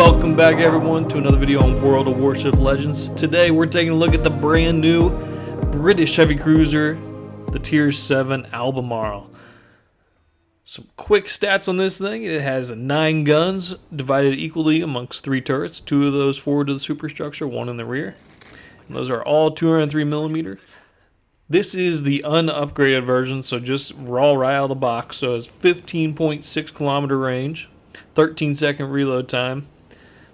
Welcome back everyone to another video on World of Warship Legends. Today we're taking a look at the brand new British heavy cruiser, the Tier 7 Albemarle. Some quick stats on this thing. It has 9 guns divided equally amongst 3 turrets, 2 of those forward to the superstructure, 1 in the rear. And those are all 203mm. This is the unupgraded version, so just raw right out of the box. So it's 15.6 kilometer range, 13-second reload time.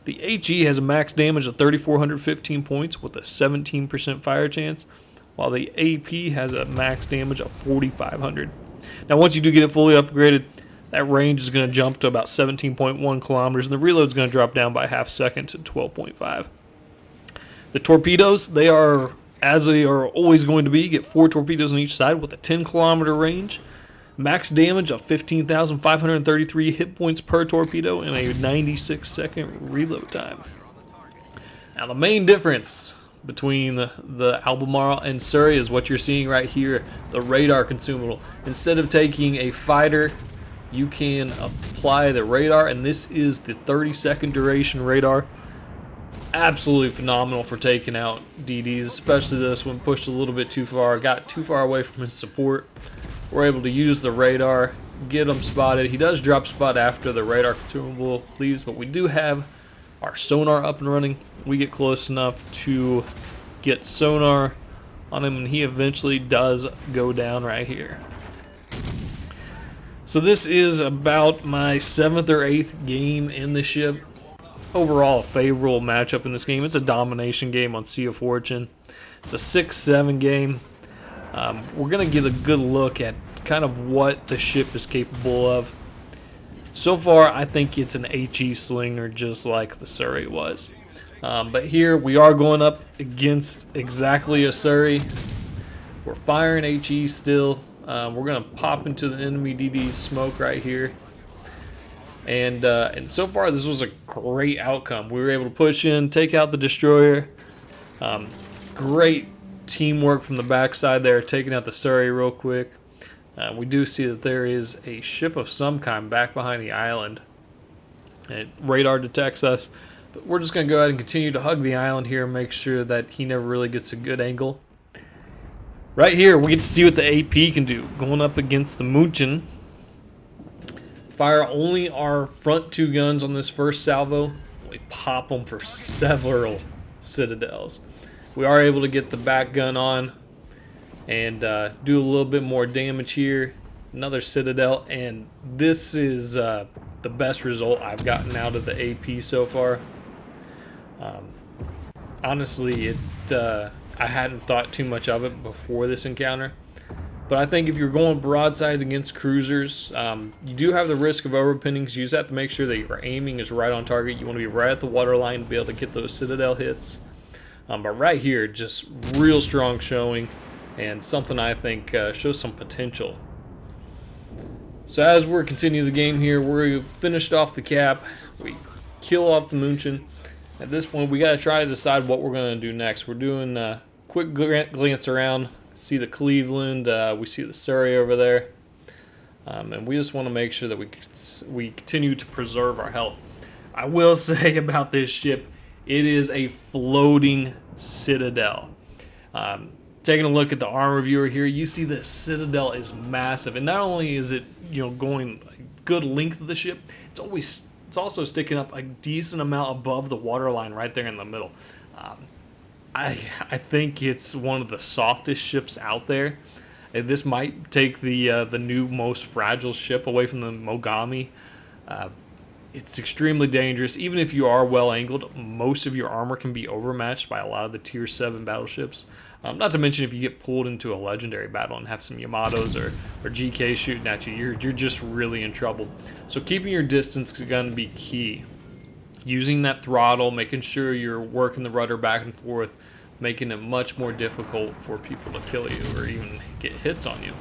The HE has a max damage of 3,415 points with a 17% fire chance, while the AP has a max damage of 4,500. Now once you do get it fully upgraded, that range is going to jump to about 17.1 kilometers, and the reload is going to drop down by half second to 12.5. The torpedoes, they are, as they are always going to be, you get 4 torpedoes on each side with a 10-kilometer range. Max damage of 15,533 hit points per torpedo and a 96-second reload time. Now the main difference between the Albemarle and Surrey is what you're seeing right here, the radar consumable. Instead of taking a fighter, you can apply the radar, and this is the 30-second duration radar. Absolutely phenomenal for taking out DDs, especially this one pushed a little bit too far, got too far away from his support. We're able to use the radar, get him spotted. He does drop spot after the radar consumable leaves, but we do have our sonar up and running. We get close enough to get sonar on him, and he eventually does go down right here. So this is about my 7th or 8th game in the ship. Overall, a favorable matchup in this game. It's a domination game on Sea of Fortune. It's a 6-7 game. We're going to get a good look at kind of what the ship is capable of. So far, I think it's an HE slinger just like the Surrey was. But here we are going up against exactly a Surrey. We're firing HE still. We're going to pop into the enemy DD smoke right here. And so far, this was a great outcome. We were able to push in, take out the destroyer. Great teamwork from the backside there, taking out the Surrey real quick. We do see that there is a ship of some kind back behind the island. Radar detects us, but we're just going to go ahead and continue to hug the island here and make sure that he never really gets a good angle. Right here, we get to see what the AP can do. Going up against the Munchen. Fire only our front 2 guns on this first salvo. We pop them for several citadels. We are able to get the back gun on and do a little bit more damage here. Another citadel, and this is the best result I've gotten out of the AP so far. Honestly, I hadn't thought too much of it before this encounter. But I think if you're going broadside against cruisers, you do have the risk of overpinning, so you just have to make sure that your aiming is right on target. You want to be right at the waterline to be able to get those citadel hits. But right here, just real strong showing, and something I think shows some potential. So as we're continuing the game here, we're finished off the cap. We kill off the Munchen. At this point, we got to try to decide what we're going to do next. We're doing a quick glance around. See the Cleveland, we see the Surrey over there, and we just want to make sure that we continue to preserve our health. I will say about this ship, it is a floating citadel. Taking a look at the armor viewer here, you see the citadel is massive, and not only is it going a good length of the ship, it's also sticking up a decent amount above the waterline right there in the middle. I think it's one of the softest ships out there. This might take the new most fragile ship away from the Mogami. It's extremely dangerous. Even if you are well angled, most of your armor can be overmatched by a lot of the Tier 7 battleships. Not to mention if you get pulled into a legendary battle and have some Yamatos or GK shooting at you, you're just really in trouble. So keeping your distance is going to be key. Using that throttle, making sure you're working the rudder back and forth, making it much more difficult for people to kill you or even get hits on you.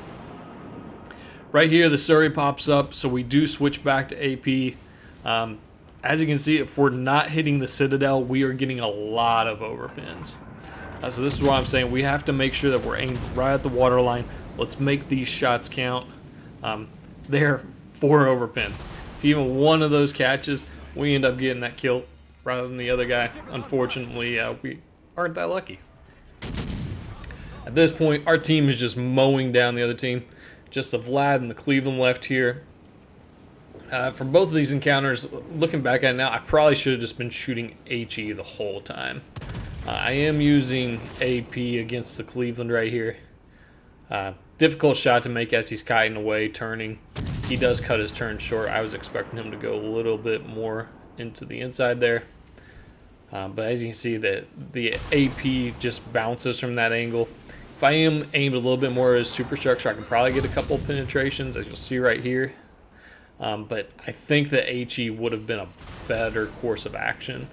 Right here, the Surrey pops up, so we do switch back to AP. As you can see, if we're not hitting the citadel, we are getting a lot of overpins. So this is what I'm saying. We have to make sure that we're aimed right at the waterline. Let's make these shots count. There, 4 overpins. If even one of those catches, we end up getting that kill. rather than the other guy. Unfortunately, we aren't that lucky. At this point, our team is just mowing down the other team. Just the Vlad and the Cleveland left here. For both of these encounters, looking back at it now, I probably should have just been shooting HE the whole time. I am using AP against the Cleveland right here. Difficult shot to make as he's kiting away, turning. He does cut his turn short. I was expecting him to go a little bit more into the inside there. But as you can see, the AP just bounces from that angle. If I am aimed a little bit more as superstructure, I can probably get a couple of penetrations, as you'll see right here. But I think that HE would have been a better course of action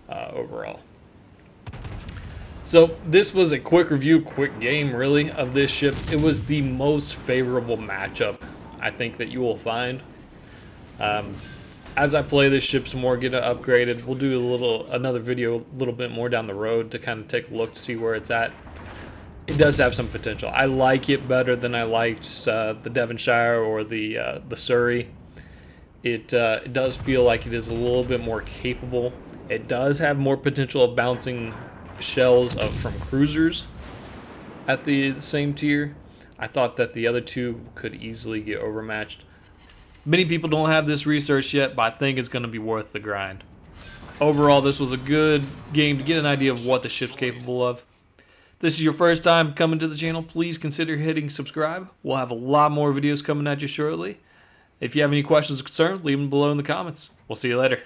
overall. So this was a quick review, quick game really of this ship. It was the most favorable matchup I think that you will find. As I play this ship some more, get it upgraded, we'll do another video a little bit more down the road to kind of take a look to see where it's at. It does have some potential. I like it better than I liked the Devonshire or the Surrey. It does feel like it is a little bit more capable. It does have more potential of bouncing shells from cruisers at the same tier. I thought that the other two could easily get overmatched. Many people don't have this research yet, but I think it's going to be worth the grind. Overall, this was a good game to get an idea of what the ship's capable of. If this is your first time coming to the channel, please consider hitting subscribe. We'll have a lot more videos coming at you shortly. If you have any questions or concerns, leave them below in the comments. We'll see you later.